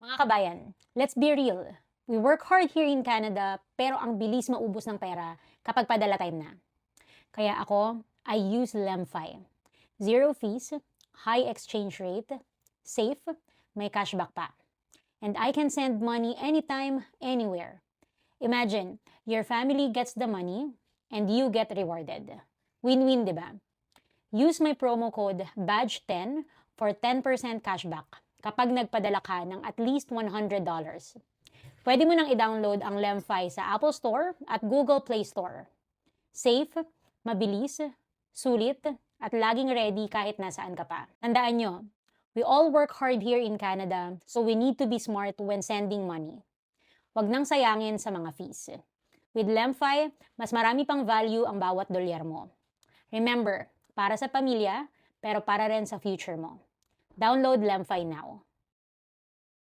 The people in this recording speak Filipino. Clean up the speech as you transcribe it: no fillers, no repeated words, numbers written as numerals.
Mga kabayan, let's be real. We work hard here in Canada, pero ang bilis maubos ng pera kapag padala time na. Kaya ako, I use Lemfi. Zero fees, high exchange rate, safe, may cashback pa. And I can send money anytime, anywhere. Imagine, your family gets the money and you get rewarded. Win-win, di ba? Use my promo code BADGE10 for 10% cashback kapag nagpadala ka ng at least $100. Pwede mo nang i-download ang Lemfi sa Apple Store at Google Play Store. Safe, mabilis, sulit, at laging ready kahit nasaan ka pa. Tandaan nyo, we all work hard here in Canada, so we need to be smart when sending money. Huwag nang sayangin sa mga fees. With Lemfi, mas marami pang value ang bawat dolyar mo. Remember, para sa pamilya, pero para rin sa future mo. Download Lemfi now.